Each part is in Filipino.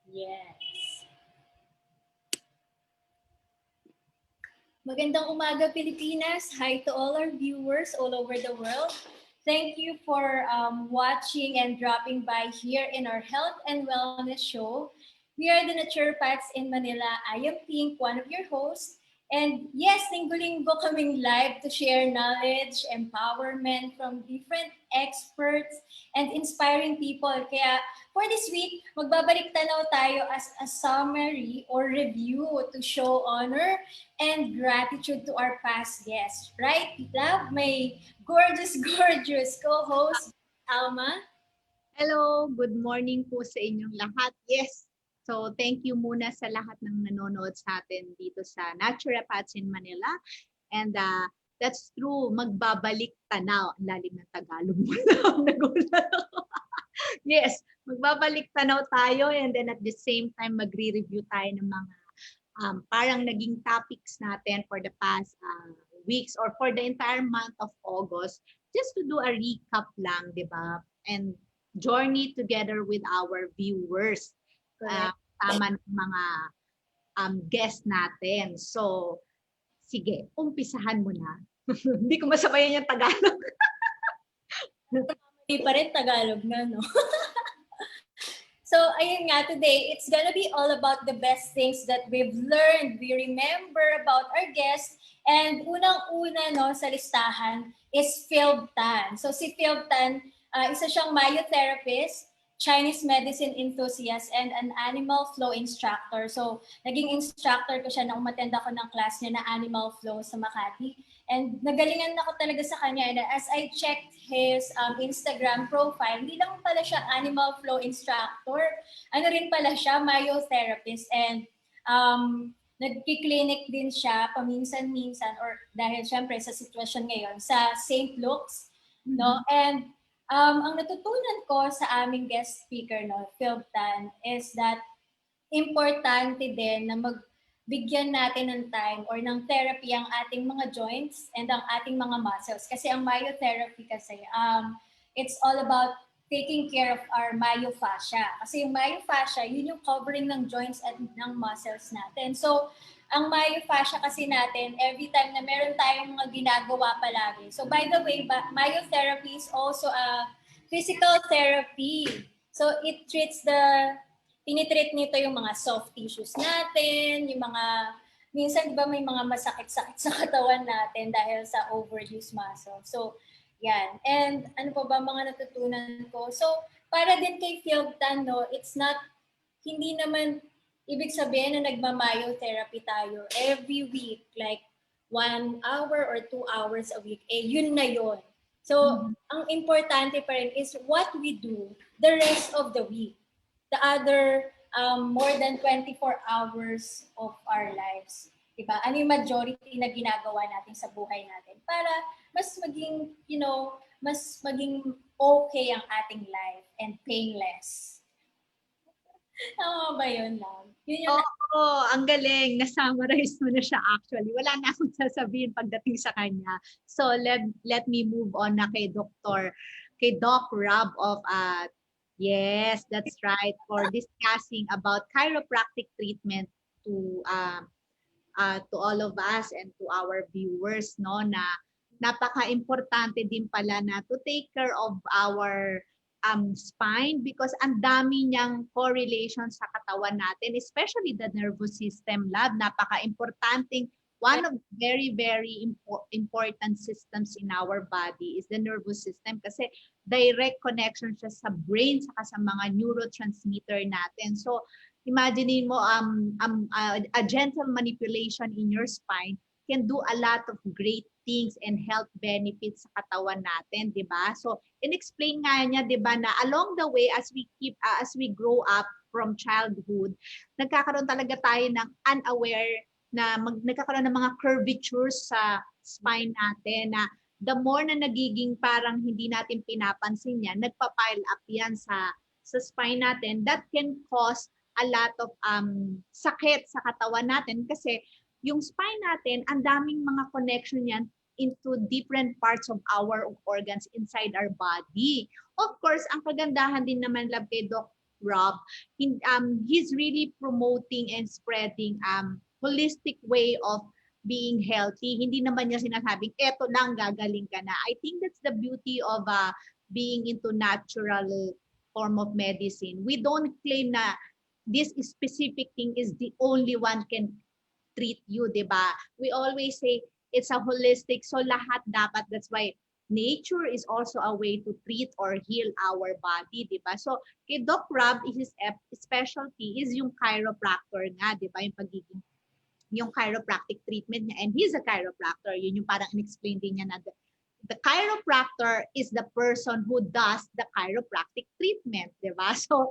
Yes. Magandang umaga, Pilipinas. Hi to all our viewers all over the world. Thank you for watching and dropping by here in our health and wellness show. We are the Naturopaths in Manila. I am Pink, one of your hosts. And yes, linggo-linggo kaming live to share knowledge, empowerment from different experts and inspiring people. Kaya for this week, magbabalik tanaw tayo as a summary or review to show honor and gratitude to our past guests. Right, love? May gorgeous co-host, Alma. Hello, good morning po sa inyong lahat. Yes, so thank you muna sa lahat ng nanonood sa atin dito sa Naturopaths in Manila. And that's true, magbabalik tanaw. Ang lalim ng Tagalog mo na, nagulat ako. Yes, magbabalik tanaw tayo and then at the same time magre-review tayo ng mga parang naging topics natin for the past weeks or for the entire month of August, just to do a recap lang, di ba? And journey together with our viewers. Tama ng mga guest natin. So, sige, umpisahan mo na. Hindi ko masabayan yung Tagalog. Hindi pa rin Tagalog na, no? So, ayun nga, today, it's gonna be all about the best things that we've learned, we remember about our guests. And unang-una, no, sa listahan is Phil Tan. So, si Phil Tan, isa siyang myotherapist, Chinese medicine enthusiast, and an animal flow instructor. So, naging instructor ko siya na umattend ako ng class niya na animal flow sa Makati. And nagalingan ako talaga sa kanya. And as I checked his Instagram profile, hindi lang pala siya animal flow instructor. Ano rin pala siya, myotherapist. And nagki-clinic din siya paminsan-minsan or dahil syempre sa sitwasyon ngayon sa St. Luke's. No? And ang natutunan ko sa aming guest speaker, no, Phil Tan, is that importante din na bigyan natin ng time or ng therapy ang ating mga joints and ang ating mga muscles. Kasi ang myotherapy kasi, it's all about taking care of our myofascia. Kasi yung myofascia, yun yung covering ng joints at ng muscles natin. So, ang myofascia kasi natin, every time na meron tayong mga ginagawa palagi. So, by the way, myotherapy is also a physical therapy. So, it treats tinitreat nito yung mga soft tissues natin, yung mga, minsan ba may mga masakit-sakit sa katawan natin dahil sa overuse muscle. So, yan. And ano pa ba mga natutunan ko? So, para din kay Phil Tan, no, it's not, hindi naman ibig sabihin na nagma-myotherapy tayo every week, like 1 hour or 2 hours a week. Yun na yun. So, ang importante pa rin is what we do the rest of the week. The other more than 24 hours of our lives. Diba? Ano yung majority na ginagawa natin sa buhay natin para mas maging, mas maging okay ang ating life and painless. Tama ba yun lang? Oo, ang galing. Na-summarize mo na siya actually. Wala na akong sasabihin pagdating sa kanya. So, let me move on na kay Doc Rob of yes, that's right. For discussing about chiropractic treatment to all of us and to our viewers, no, na napaka-importante din pala na to take care of our spine because ang dami niyang correlation sa katawan natin, especially the nervous system, lab. Napaka-importanting. One of the very, very important systems in our body is the nervous system kasi direct connection siya sa brain saka sa mga neurotransmitter natin. So, imagine mo a gentle manipulation in your spine can do a lot of great things and health benefits sa katawan natin, 'di ba? So, in-explain nga niya, 'di ba, na along the way as we grow up from childhood, nagkakaroon talaga tayo ng unaware na nagkakaroon ng mga curvatures sa spine natin na the more na nagiging parang hindi natin pinapansin yan, nagpa-pile up yan sa spine natin. That can cause a lot of sakit sa katawan natin kasi yung spine natin, ang daming mga connection yan into different parts of our organs inside our body. Of course, ang kagandahan din naman lab kay Doc Rob, he's really promoting and spreading holistic way of being healthy. Hindi naman niya sinasabing, eto lang, gagaling ka na. I think that's the beauty of being into natural form of medicine. We don't claim na this specific thing is the only one can treat you, di ba? We always say it's a holistic, so lahat dapat, that's why nature is also a way to treat or heal our body, di ba? So, kay Doc Rob, his specialty is yung chiropractor nga, di ba? Yung pagiging yung chiropractic treatment niya, and he's a chiropractor. Yun yung parang in-explain din niya na the chiropractor is the person who does the chiropractic treatment, di ba? So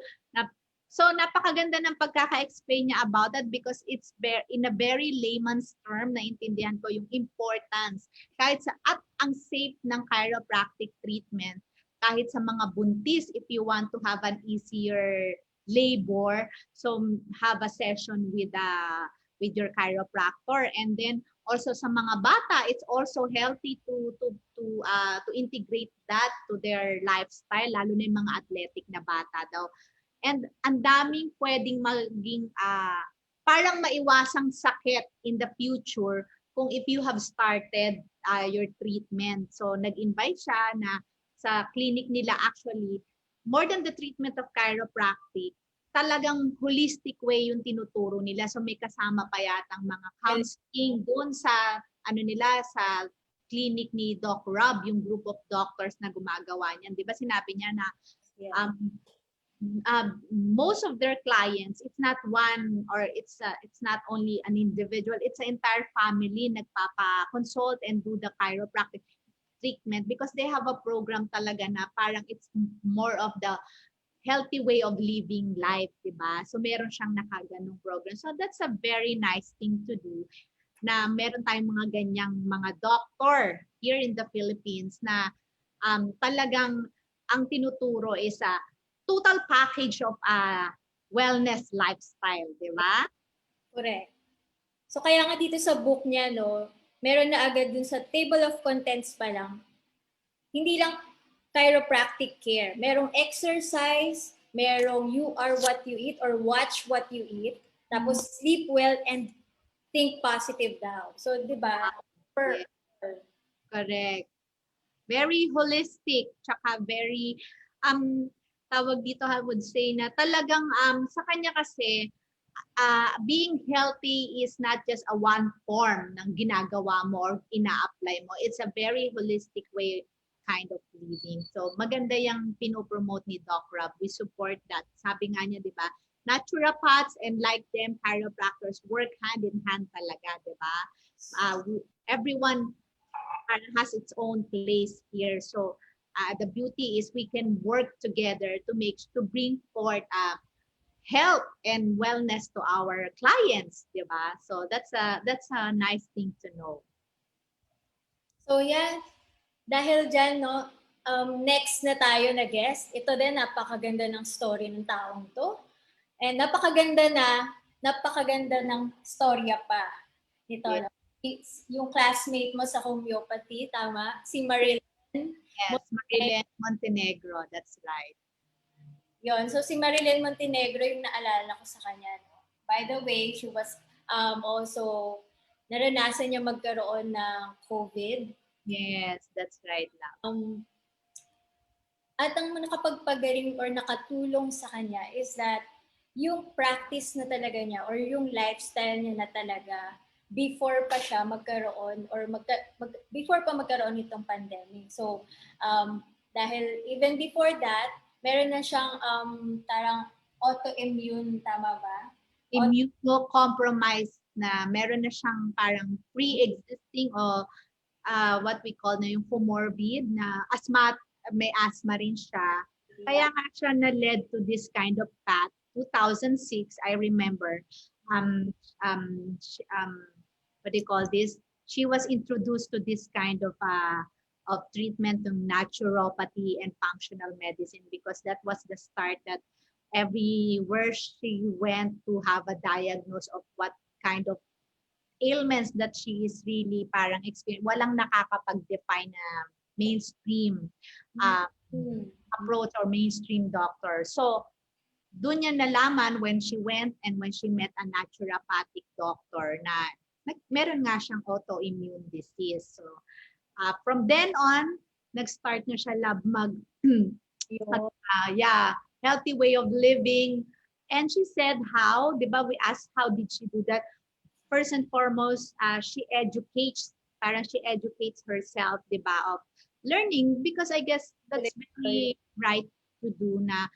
napakaganda ng pagkaka-explain niya about that because it's in a very layman's term, naintindihan ko yung importance kahit sa at ang safe ng chiropractic treatment kahit sa mga buntis if you want to have an easier labor, so have a session with your chiropractor. And then also sa mga bata, it's also healthy to integrate that to their lifestyle, lalo na yung mga athletic na bata daw. And ang daming pwedeng maging parang maiwasang sakit in the future kung if you have started your treatment. So nag-invite siya na sa clinic nila actually, more than the treatment of chiropractic, talagang holistic way yung tinuturo nila. So may kasama pa yatang mga counseling doon sa nila sa clinic ni Doc Rob, yung group of doctors na gumagawa niyan. 'Di ba sinabi niya na most of their clients, it's not one or it's not only an individual, it's an entire family nagpapa-consult and do the chiropractic treatment because they have a program talaga na parang it's more of the healthy way of living life, diba? So meron siyang nakaganong program. So that's a very nice thing to do na meron tayong mga ganyang mga doctor here in the Philippines na talagang ang tinuturo is a total package of wellness lifestyle, di ba? Correct. So kaya nga dito sa book niya, no, meron na agad dun sa table of contents pa lang. Hindi lang chiropractic care. Merong exercise, merong you are what you eat or watch what you eat. Tapos sleep well and think positive daw. So, di ba? Correct. Very holistic, tsaka very tawag dito I would say na talagang sa kanya kasi being healthy is not just a one form ng ginagawa mo or ina-apply mo. It's a very holistic way kind of living. So maganda yung pinopromote ni Doc Rob. We support that. Sabi nga niya, di ba? Naturopaths and like them, chiropractors work hand in hand talaga, di ba? Everyone has its own place here. So the beauty is we can work together to bring forth health and wellness to our clients, di ba? So that's a nice thing to know. So yan, dahil dyan, no, next na tayo na guest. Ito din, napakaganda ng story ng taong to. And napakaganda ng storya pa nito. Yeah. Yung classmate mo sa homeopathy, tama? Si Marilyns. Yes, Marilyns Montenegro, that's right. Yon, so si Marilyns Montenegro yung naalala ko sa kanya. No? By the way, she was also, naranasan niya magkaroon ng COVID. Yes, that's right. At ang nakapagpagaling or nakatulong sa kanya is that yung practice na talaga niya or yung lifestyle niya na talaga before pa siya magkaroon or before pa magkaroon nitong pandemic. So, dahil even before that, meron na siyang tarang autoimmune, tama ba? Immunocompromised na meron na siyang parang pre-existing o what we call na yung comorbid na may asthma rin siya. Kaya nga siya na-led to this kind of path. 2006, I remember, what do you call this? She was introduced to this kind of treatment of naturopathy and functional medicine because that was the start that everywhere she went to have a diagnosis of what kind of ailments that she is really parang experience. Walang nakakapag-define na mainstream approach or mainstream doctor. So doon niya nalaman when she went and when she met a naturopathic doctor na meron nga siyang autoimmune disease. So, from then on, nag-start na siya lab Yun. yeah, healthy way of living. And she said how, di ba, we asked how did she do that? First and foremost, she educates herself, di ba, of learning, because I guess that's very right to do na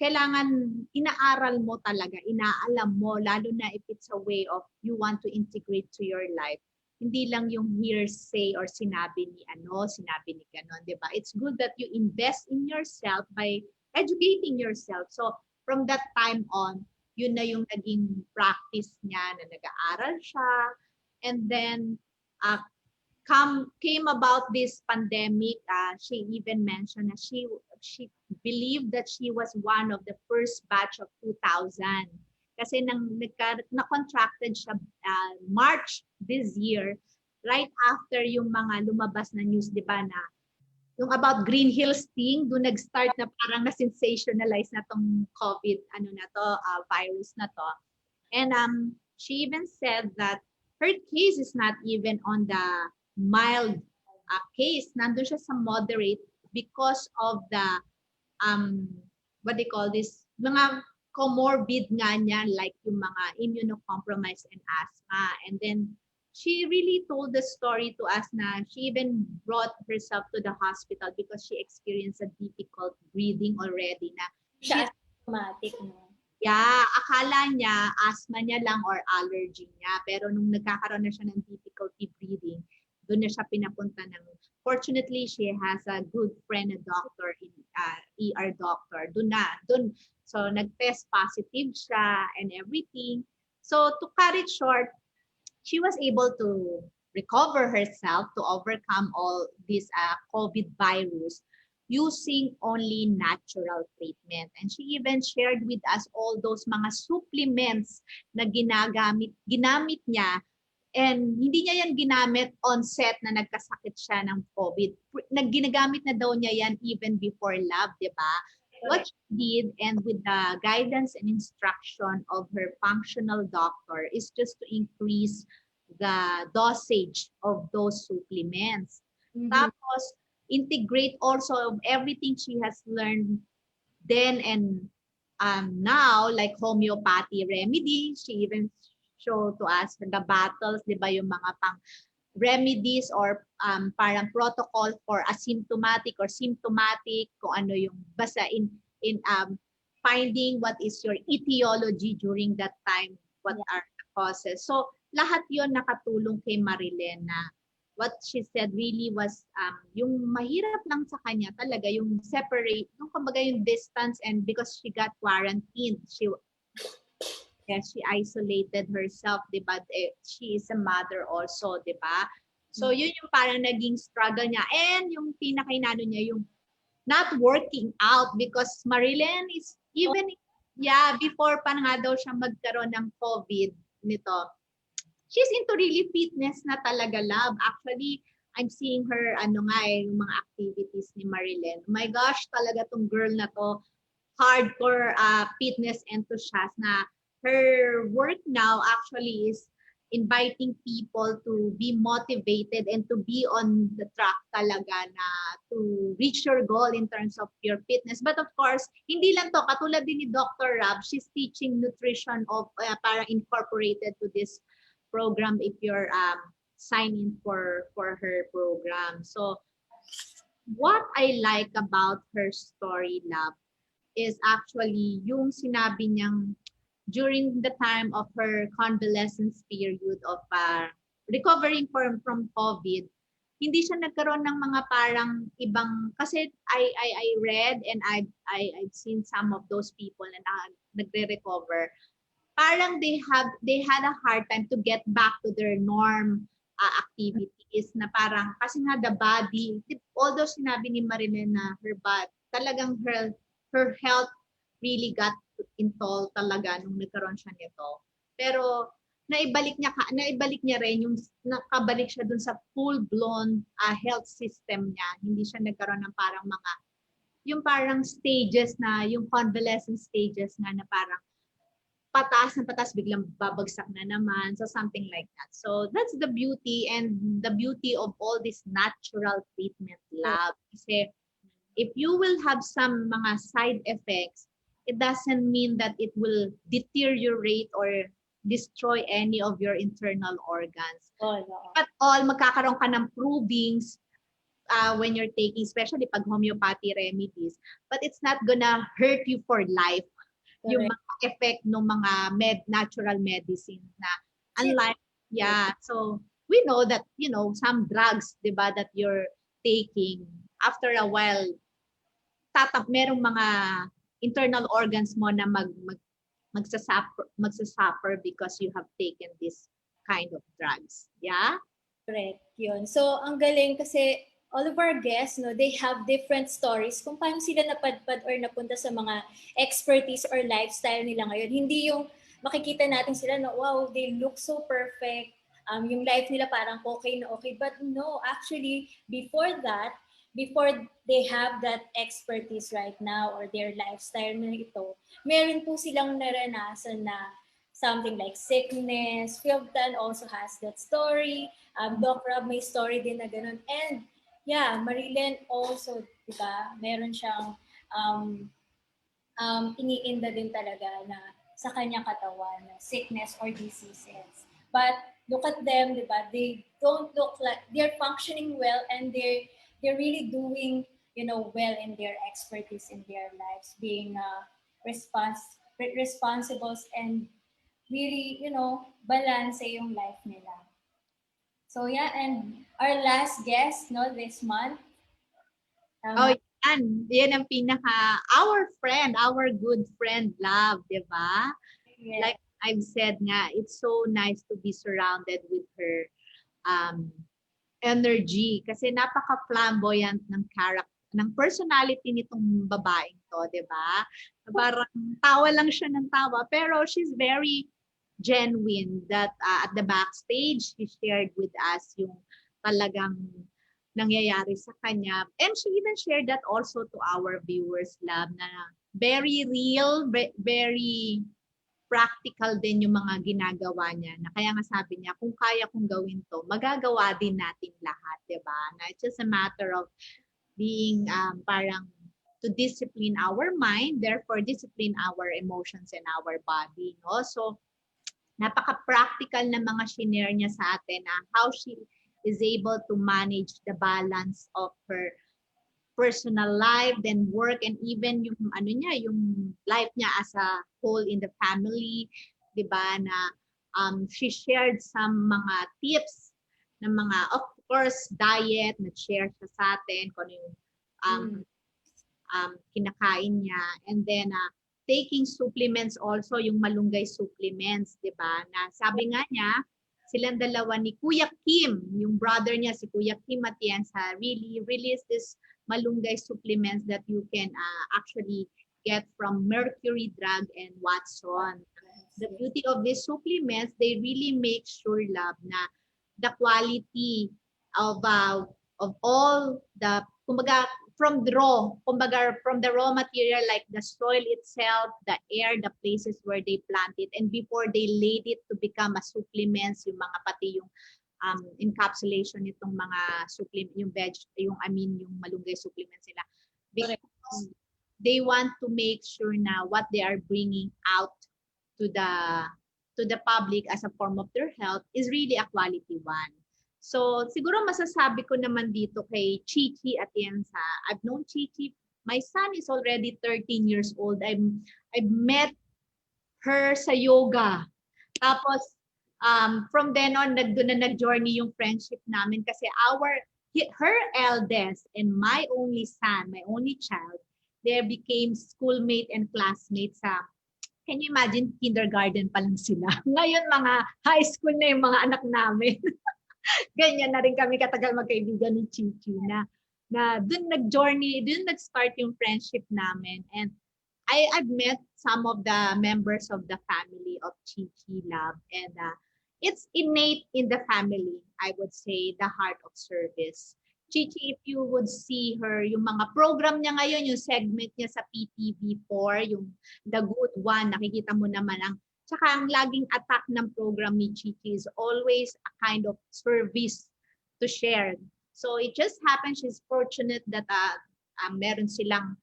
kailangan inaaral mo talaga, inaalam mo, lalo na if it's a way of you want to integrate to your life. Hindi lang yung hearsay or sinabi ni sinabi ni ganon, di ba? It's good that you invest in yourself by educating yourself. So, from that time on, yun na yung naging practice niya na nag-aaral siya. And then, came about this pandemic, she even mentioned that she believed that she was one of the first batch of 2000. Kasi na-contracted siya March this year, right after yung mga lumabas na news, di ba, na yung about Green Hills thing, doon nag-start na parang na-sensationalize na tong COVID, virus na to. And she even said that her case is not even on the mild case. Nandun siya sa moderate because of the, what they call this, mga comorbid nga niya, like yung mga immunocompromised and asthma. And then she really told the story to us na she even brought herself to the hospital because she experienced a difficult breathing already na Siya asthmatic, no? Yeah, akala niya asthma niya lang or allergy niya. Pero nung nagkakaroon na siya ng difficulty breathing, doon na siya pinapunta ng, fortunately, she has a good friend, a doctor, ER doctor. Doon. So, nag-test positive siya and everything. So, to cut it short, she was able to recover herself to overcome all this COVID virus using only natural treatment. And she even shared with us all those mga supplements na ginamit niya. And hindi niya yan ginamit on set na nagkasakit siya ng COVID. Ginagamit na daw niya yan even before lab, di ba? What she did, and with the guidance and instruction of her functional doctor, is just to increase the dosage of those supplements. Mm-hmm. Tapos, integrate also of everything she has learned then and now, like homeopathy remedy. She even showed to us the battles, di ba, yung mga pang remedies or parang protocol for asymptomatic or symptomatic, kung ano yung basta in finding what is your etiology during that time, what are the causes. So, lahat yon nakatulong kay Marilyn na what she said really was yung mahirap lang sa kanya talaga yung separate, yung kumbaga yung distance, and because she got quarantined, she isolated herself, di ba? She is a mother also, di ba? So yun yung parang naging struggle niya, and yung pinakainano niya yung not working out, because Marilyn is even before pa nga daw siya magkaroon ng COVID nito, she's into really fitness na talaga, love. Actually, I'm seeing her, yung mga activities ni Marilyn. Oh my gosh, talaga tong girl na to, hardcore fitness enthusiast na her work now actually is inviting people to be motivated and to be on the track talaga na to reach your goal in terms of your fitness. But of course, hindi lang to, katulad din ni Dr. Rab, she's teaching nutrition of para incorporated to this program if you're signing for her program. So what I like about her story, love, is actually yung sinabi niyang during the time of her convalescence period of recovering from COVID, hindi siya nagkaroon ng mga parang ibang, kasi I read and I've seen some of those people na nagre-recover, parang they had a hard time to get back to their norm activities, na parang kasi nga the body, although sinabi ni Marilyn na her body, talagang her health really got in toll talaga nung nagkaroon siya nito. Pero naibalik niya rin yung nakabalik siya dun sa full blown health system niya. Hindi siya nagkaroon ng parang mga yung parang stages na, yung convalescent stages na parang pataas na pataas, biglang babagsak na naman. So something like that. So that's the beauty and the beauty of all this natural treatment lab. Kasi if you will have some mga side effects, it doesn't mean that it will deteriorate or destroy any of your internal organs. Oh, no. At all, magkakaroon ka ng provings when you're taking, especially pag homeopathy remedies, but it's not gonna hurt you for life. Yung Correct. mga effect ng mga natural medicine na unlike, yeah, so we know that, some drugs, di ba, that you're taking, after a while, merong mga internal organs mo na magsasuffer because you have taken this kind of drugs. Yeah? Correct, yun. So, ang galing kasi all of our guests, no, they have different stories kung paano sila napadpad or napunta sa mga expertise or lifestyle nila ngayon. Hindi yung makikita natin sila na, wow, they look so perfect. Yung life nila parang okay na okay. But no, actually, before they have that expertise right now or their lifestyle na ito, meron po silang naranasan na something like sickness. Philbtan also has that story. Doc Rob may story din na ganun. And yeah, Marilyn also, di ba, meron siyang iniinda din talaga na sa kanyang katawan na sickness or diseases. But look at them, di ba? They don't look like they're functioning well and they're really doing, well in their expertise in their lives, being responsible and really, balance yung life nila. So yeah, and our last guest, no, this month, Oh, tama? yan ang our friend, our good friend, Love, di ba? Yes. Like I've said nga, it's so nice to be surrounded with her um, energy kasi napaka-flamboyant ng character, ng personality nitong babaeng to, di ba? Parang tawa lang siya ng tawa, pero she's very genuine that at the backstage, she shared with us yung talagang nangyayari sa kanya. And she even shared that also to our viewers, Lab, na very real, very practical din yung mga ginagawa niya. Na kaya nga sabi niya, kung kaya kong gawin to, magagawa din natin lahat, di ba? Na it's just a matter of being parang to discipline our mind, therefore discipline our emotions and our body. No? So, napaka-practical na mga shinare niya sa atin na how she is able to manage the balance of her personal life, then work, and even yung yung life niya as a whole in the family, 'di ba, na she shared some mga tips ng mga, of course, diet, na-share siya sa atin kung ano yung kinakain niya, and then taking supplements also, yung malunggay supplements, 'di ba? Na sabi nga niya, silang dalawa ni Kuya Kim, yung brother niya si Kuya Kim Atienza, really release this malunggay supplements that you can actually get from Mercury Drug and Watson. The beauty of these supplements, they really make sure, Love, na the quality of all the, kumbaga, from the raw material, like the soil itself, the air, the places where they plant it, and before they laid it to become a supplements, yung mga pati yung encapsulation nitong mga supplement, yung malunggay supplements nila. Because they want to make sure na what they are bringing out to the public as a form of their health is really a quality one. So, siguro masasabi ko naman dito kay Chichi Atienza. I've known Chichi. My son is already 13 years old. I've met her sa yoga. Tapos, from then on, doon na nag-journey yung friendship namin kasi her eldest and my only son, my only child, they became schoolmate and classmates sa, can you imagine, kindergarten pa lang sila. Ngayon, mga high school na yung mga anak namin. Ganyan na rin kami katagal magkaibigan ni Chichi na dun nag-journey, dun nag-start yung friendship namin. And I've met some of the members of the family of Chichi Love, and it's innate in the family, I would say, the heart of service. Chichi, if you would see her, yung mga program niya ngayon, yung segment niya sa PTV4, yung The Good One, nakikita mo naman ang, tsaka ang laging attack ng program ni Chichi is always a kind of service to share. So it just happens, she's fortunate that meron silang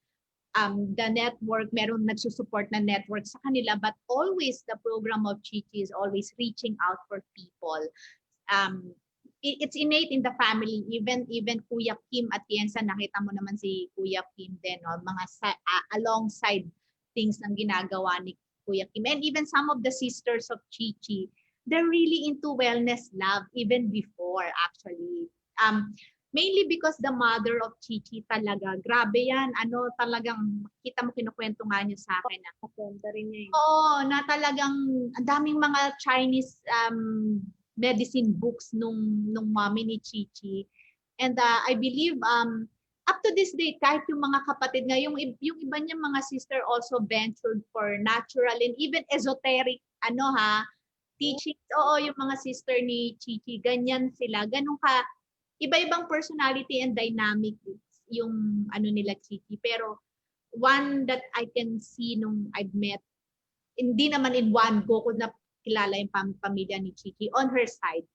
the network, meron nagsusupport na network sa kanila, but always the program of Chichi is always reaching out for people. It's innate in the family. Even Kuya Kim Atienza, nakita mo naman si Kuya Kim din, no? Mga alongside things ng ginagawa ni Kuya Kim. And even some of the sisters of Chichi, they're really into wellness love even before actually. Mainly because the mother of Chichi talaga, grabe yan, talagang, kita mo kinukwento nga niya sa akin. Oo, na talagang, ang daming mga Chinese medicine books nung mommy ni Chichi. And I believe up to this day, kahit yung mga kapatid nga, yung iba niya mga sister also ventured for natural and even esoteric, teachings. Oo, yung mga sister ni Chichi, ganyan sila. Ganun ka, iba-ibang personality and dynamic yung nila Chichi. Pero one that I can see nung I've met, hindi naman in one go ko na kilala yung pamilya ni Chichi on her side,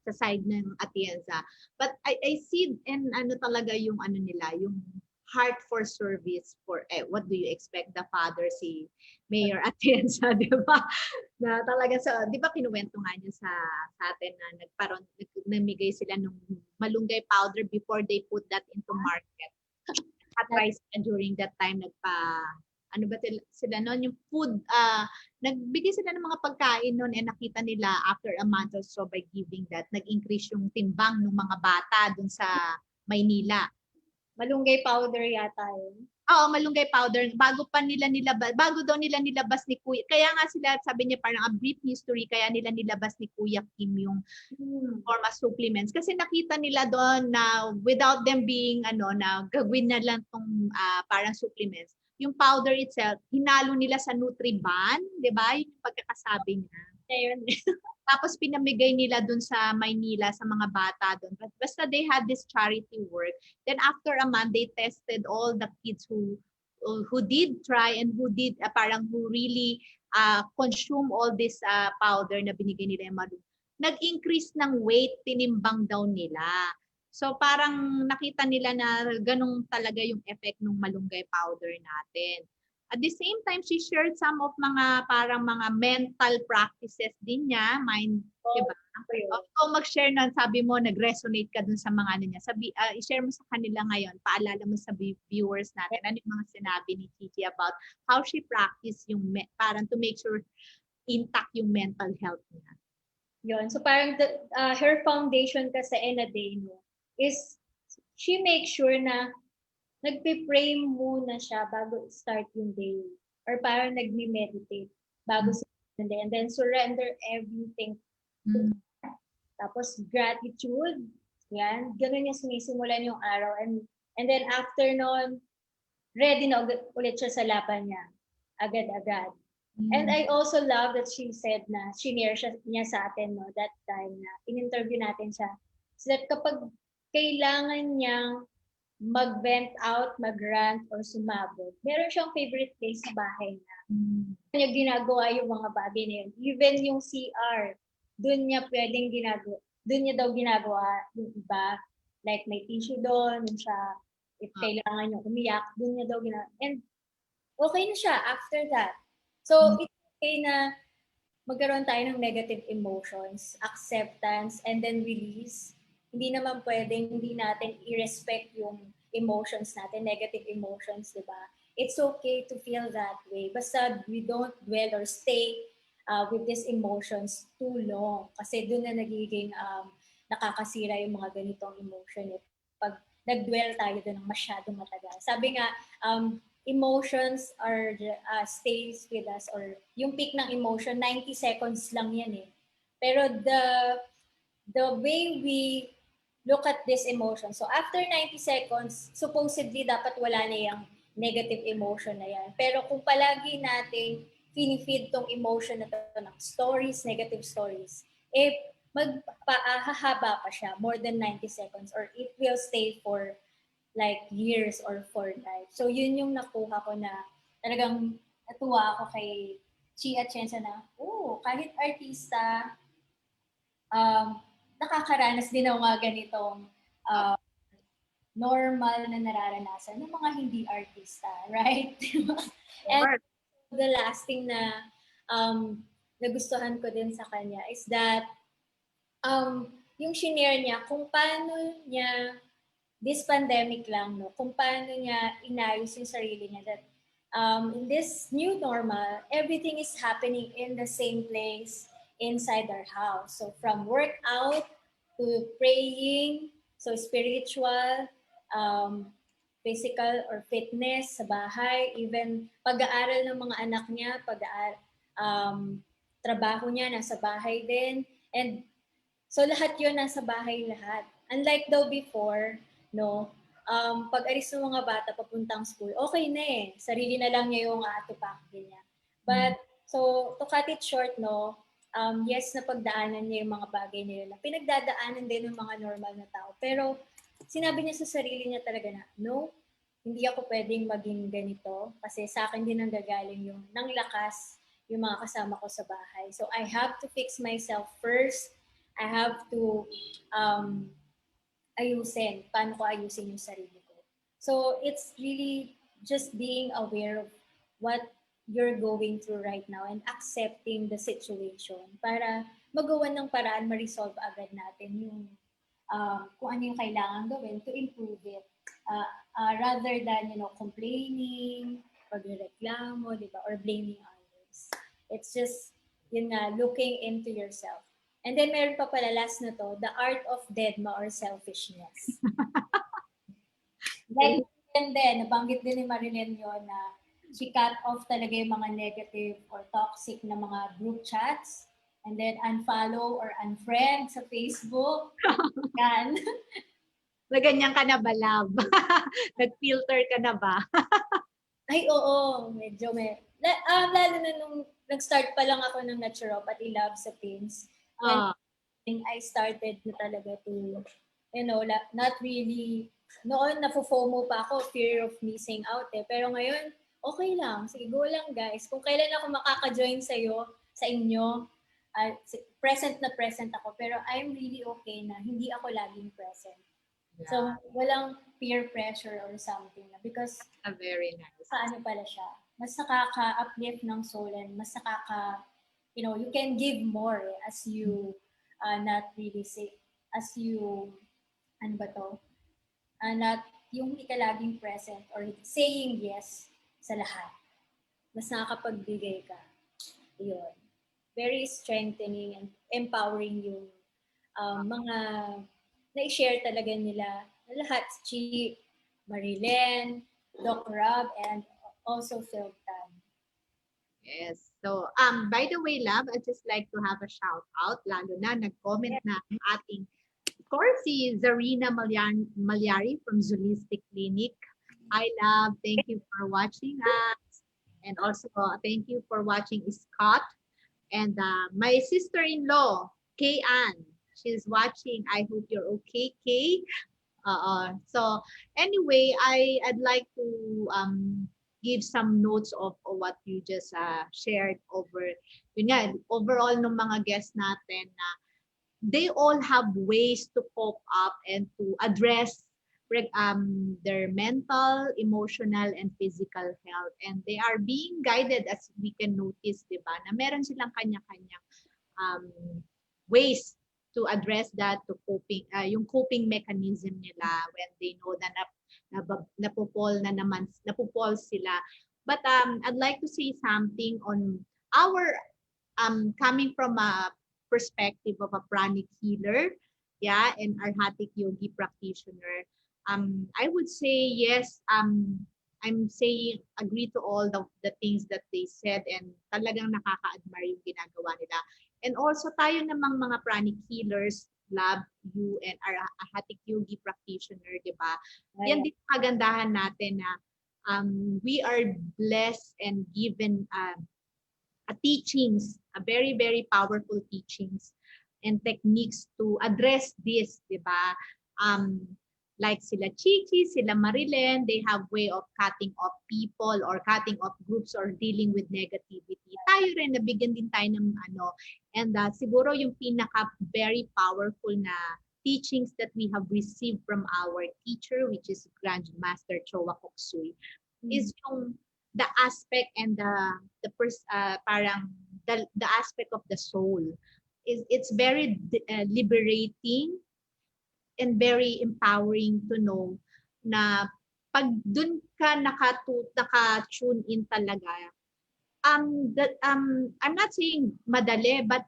sa side ng Atienza. But I see and talaga yung nila, yung heart for service for what do you expect, the father, si Mayor Atienza, di ba? Na talaga di ba kinuwento nga niya sa atin na namigay sila ng malunggay powder before they put that into market. At rice during that time ano ba sila noon, yung food, nagbigay sila ng mga pagkain noon and nakita nila after a month or so by giving that, nag-increase yung timbang ng mga bata dun sa Maynila. Malunggay powder yata yun. Oo, malunggay powder. Bago daw nila nilabas ni Kuya. Kaya nga sila, sabi niya parang a brief history, kaya nila nilabas ni Kuya Kim yung form of supplements. Kasi nakita nila doon na without them being, na gagawin na lang tong parang supplements. Yung powder itself, hinalo nila sa Nutriban, di ba? Yung pagkakasabi niya. Ayun. Tapos pinamigay nila dun sa Maynila, sa mga bata dun. Basta they had this charity work. Then after a month, they tested all the kids who did try and who did, who really consume all this powder na binigay nila yung malu. Nag-increase ng weight, tinimbang daw nila. So parang nakita nila na ganun talaga yung effect ng malunggay powder natin. At the same time, she shared some of parang mga mental practices din niya, diba? O mag-share na, sabi mo, nag-resonate ka dun sa mga niya. I-share mo sa kanila ngayon, paalala mo sa viewers natin, ano yung mga sinabi ni Chichi about how she practice yung, parang to make sure intact yung mental health niya. Yun. So parang her foundation kasi in a day, no, is she makes sure na nagpe-pray muna siya bago start yung day. Or parang nagme-meditate bago start yung day. And then surrender everything. Tapos gratitude. Yan. Ganun yung sinisimulan yung araw. And then after nun, ready na ulit siya sa laban niya. Agad-agad. And I also love that she said na, shinare niya sa atin, no, that time na in-interview natin siya. So that kapag kailangan niyang mag-vent out, mag-rant, or sumabog, meron siyang favorite place sa bahay na. Niya ginagawa yung mga bagay na yun. Even yung CR, doon niya pwedeng ginagawa. Doon niya daw ginagawa yung iba. Like may tissue doon, siya, if kailangan niya umiyak, doon niya daw ginagawa. And okay na siya after that. So, it's okay na magkaroon tayo ng negative emotions, acceptance, and then release. Hindi naman pwedeng hindi natin i-respect yung emotions natin, negative emotions, di ba? It's okay to feel that way. Basta we don't dwell or stay with these emotions too long. Kasi doon na nagiging nakakasira yung mga ganitong emotion. Pag nag-dwell tayo doon ng masyadong matagal. Sabi nga, emotions are stays with us, or yung peak ng emotion, 90 seconds lang yan eh. Pero the way we look at this emotion, so after 90 seconds, supposedly dapat wala na yung negative emotion na yan. Pero kung palagi natin feed tong emotion na to ng stories, negative stories, hahaba pa siya, more than 90 seconds, or it will stay for like years or for life. So yun yung nakuha ko na talagang natuwa ako kay Chia Chensa na, kahit artista, nakakaranas din ng mga ganitong uh, normal na nararanasan ng mga hindi artista, right? And Or, the last thing na nagustuhan ko din sa kanya is that yung shinare niya kung paano niya this pandemic lang, no, kung paano niya inayos yung sarili niya that in this new normal, everything is happening in the same place inside our house. So from workout to praying, so spiritual, um, physical or fitness sa bahay, even pag-aaral ng mga anak niya, trabaho niya nasa bahay din. And so lahat yun nasa bahay lahat. Unlike daw before, no, pag alis ng mga bata papuntang school, okay na eh. Sarili na lang niya yung aatupakin niya. But, so, to cut it short, no, yes, na pagdaanan niya yung mga bagay na yun na pinagdadaanan din ng mga normal na tao. Pero, sinabi niya sa sarili niya talaga na, no, hindi ako pwedeng maging ganito kasi sa akin din ang gagaling yung nang lakas yung mga kasama ko sa bahay. So, I have to fix myself first. I have to paano ko ayusin yung sarili ko. So, it's really just being aware of what you're going through right now and accepting the situation para magawa ng paraan, ma-resolve agad natin yung kung ano yung kailangan gawin to improve it. Rather than, complaining, pagreklamo, di ba, or blaming others. It's just, yun nga, looking into yourself. And then meron pa pala last na to, the art of deadma or selfishness. Like, din, nabanggit din ni Marilyn yun na she cut off talaga yung mga negative or toxic na mga group chats and then unfollow or unfriend sa Facebook. Yan. na ganyan ka na ba, love? Nag-filter ka na ba? Ay, oo. Medyo lalo na nung nag-start pa lang ako ng Naturopathy Love sa Pins. When I started na talaga to, not really, noon nafo-FOMO pa ako, fear of missing out eh. Pero ngayon, okay lang. Sige, go lang guys. Kung kailan ako makaka-join sa inyo, present na present ako. Pero I'm really okay na hindi ako laging present. Yeah. So, walang peer pressure or something na because very nice. Paano pala siya? Mas nakaka-uplift ng soul and mas you can give more as you not really say, as you, ano ba to? Not yung hindi ka laging present or saying yes sa lahat. Mas nakakapagbigay ka. Yun. Very strengthening and empowering yung mga na-share talaga nila lahat. Si Marilyns, Doc Rob, and also Phil Tan. Yes. So, by the way, love, I'd just like to have a shout out, lalo na nag-comment na ang ating, of course, si Zarina Malyari from Zulistic Clinic. Hi, love. Thank you for watching us. And also, thank you for watching Scott. And my sister-in-law, Kay Ann, she's watching. I hope you're okay, Kay. So anyway, I'd like to give some notes of what you just shared over. Yun nga, overall ng mga guests natin na they all have ways to cope up and to address their mental, emotional, and physical health. And they are being guided, as we can notice, di ba, na meron silang kanya-kanyang ways to address that, to coping, yung coping mechanism nila when they know na napupol sila. But I'd like to say something on our coming from a perspective of a pranic healer, yeah, and arhatic yogi practitioner. I would say yes. I'm saying agree to all the things that they said and talagang nakaka-admire yung ginagawa nila. And also tayo namang mga pranic healers, love you and arhatic yogi practitioner, di ba? Right. Yan din kagandahan natin na we are blessed and given a teachings, a very, very powerful teachings and techniques to address this, di ba? Like sila Chichi, sila Marilyn, they have way of cutting off people or cutting off groups or dealing with negativity. Tayo rin, nabigyan din tayo ng ano. And siguro yung pinaka very powerful na teachings that we have received from our teacher, which is Grandmaster Chowa Koksui, is yung the aspect and parang the aspect of the soul. It's very liberating and very empowering to know na pag dun ka naka-tune in talaga, I'm not saying madali, but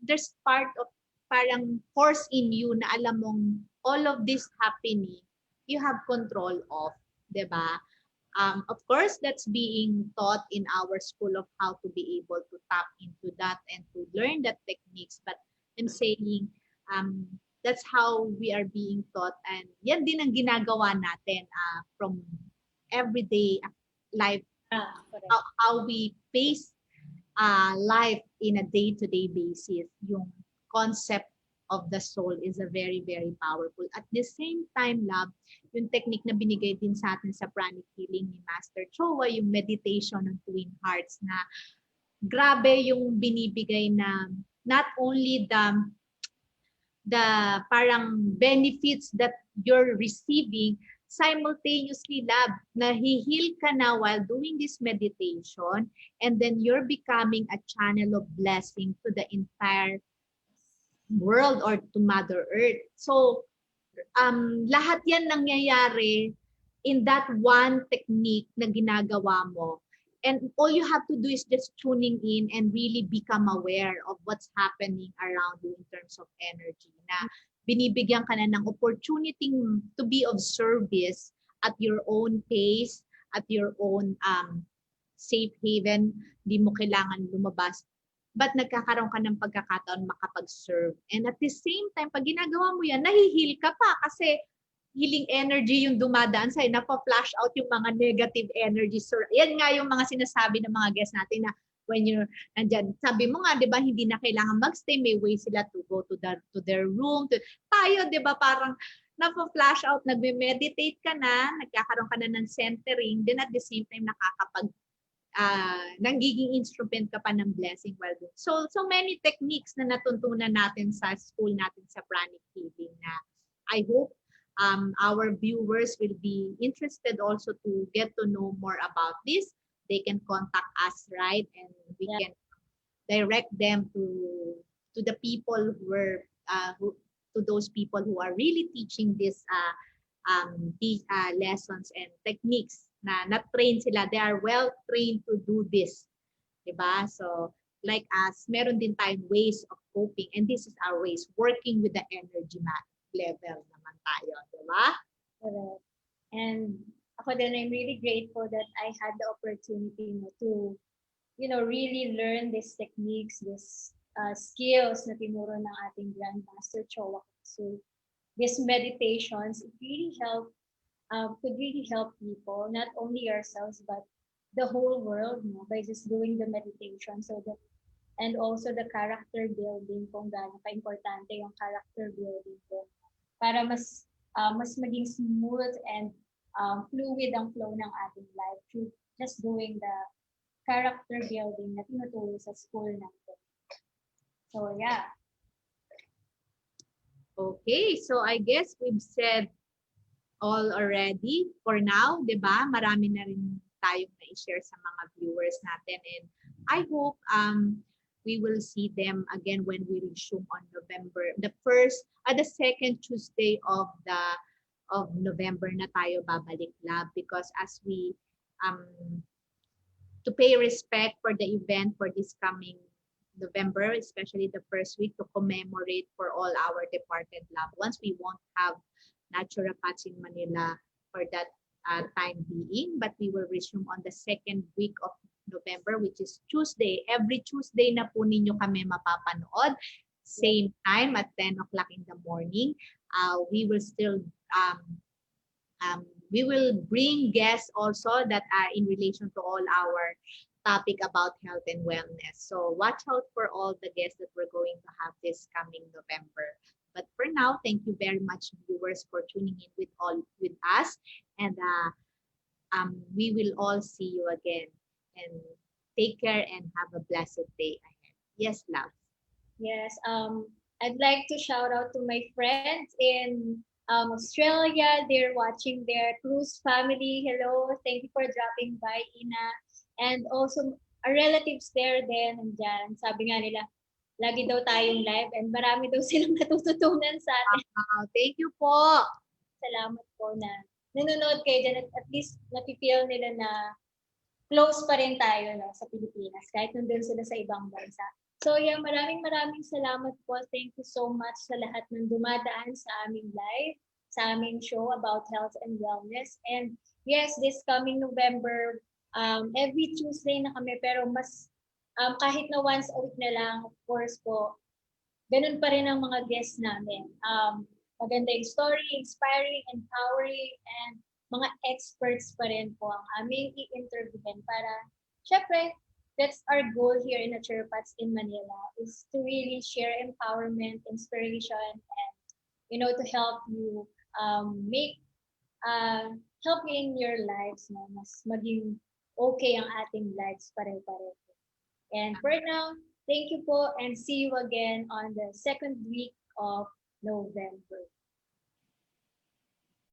there's part of parang force in you na alam mong all of this happening, you have control of, 'di ba? Of course, that's being taught in our school of how to be able to tap into that and to learn that techniques. But I'm saying that's how we are being taught, and yan din ang ginagawa natin from everyday life, how we face life in a day-to-day basis. Yung concept of the soul is a very, very powerful. At the same time, love, yung technique na binigay din sa atin sa pranic healing ni Master Chowa, yung meditation ng twin hearts na grabe yung binibigay na not only the parang benefits that you're receiving, simultaneously, love, nahi-heal ka na while doing this meditation, and then you're becoming a channel of blessing to the entire world or to Mother Earth. So, lahat yan nangyayari in that one technique na ginagawa mo. And all you have to do is just tuning in and really become aware of what's happening around you in terms of energy. Na binibigyan ka na ng opportunity to be of service at your own pace, at your own safe haven. Di mo kailangan lumabas. But nagkakaroon ka ng pagkakataon makapag-serve. And at the same time, pag ginagawa mo yan, nahihil ka pa kasi healing energy yung dumadaan sa'yo, napa-flash out yung mga negative energy. So, yan nga yung mga sinasabi ng mga guests natin na when you're nandyan, sabi mo nga, di ba, hindi na kailangan magstay, may way sila to go to their room. Tayo, di ba, parang napa-flash out, nagme-meditate ka na, nagkakaroon ka na ng centering, then at the same time, nagiging instrument ka pa ng blessing while doing. So many techniques na natutunan natin sa school natin sa pranic healing na I hope our viewers will be interested also to get to know more about this. They can contact us, right? And we can direct them to the people to those people who are really teaching these lessons and techniques na train sila. They are well trained to do this. Diba? So, like us, meron din tayong ways of coping, and this is our ways, working with the energy level naman tayo. Diba? Correct. And ako din, I'm really grateful that I had the opportunity to, really learn these techniques, these skills na tinuro ng ating Grandmaster Chowa. So, these meditations, it really could really help people, not only ourselves, but the whole world, by just doing the meditation. And also the character building, kung gaano ka-importante yung character building ko. Para mas maging smooth and fluid ang flow ng ating life through just doing the character building na tinuturo sa school natin. So, yeah. Okay, so I guess we've said all already for now, di ba? Marami na rin tayong na-share sa mga viewers natin, and I hope we will see them again when we resume on November, the second Tuesday of November na tayo babalik, lab, because as we to pay respect for the event for this coming November, especially the first week, to commemorate for all our departed loved ones. We won't have Naturopaths in Manila for that time being, but we will resume on the second week of November, which is Tuesday. Every Tuesday na po ninyo kami mapapanood. Same time at 10 o'clock in the morning. We will still we will bring guests also that are in relation to all our topic about health and wellness. So watch out for all the guests that we're going to have this coming November. But for now, thank you very much, viewers, for tuning in with us, and we will all see you again. And take care and have a blessed day ahead. Yes, love. Yes, I'd like to shout out to my friends in Australia. They're watching their cruise family. Hello, thank you for dropping by, Ina. And also, our relatives there din, nandyan. Sabi nga nila, lagi daw tayong live and marami daw silang natututunan sa atin. Thank you po. Salamat po na nanonood kayo dyan at least napipeel nila na close pa rin tayo no, sa Pilipinas kahit nandun sila sa ibang bansa. So yeah, maraming salamat po. Thank you so much sa lahat ng dumadaan sa aming live, sa aming show about health and wellness. And yes, this coming November, every Tuesday na kami, pero mas kahit na once a week na lang, of course po, ganun pa rin ang mga guests namin. Maganda yung story, inspiring, empowering, and mga experts pa rin po ang aming i-interviewin para, syempre, that's our goal here in Naturopaths in Manila is to really share empowerment, inspiration, and to help you make help you in your lives na mas maging okay ang ating lives pare-pareho. And for now, thank you po and see you again on the second week of November.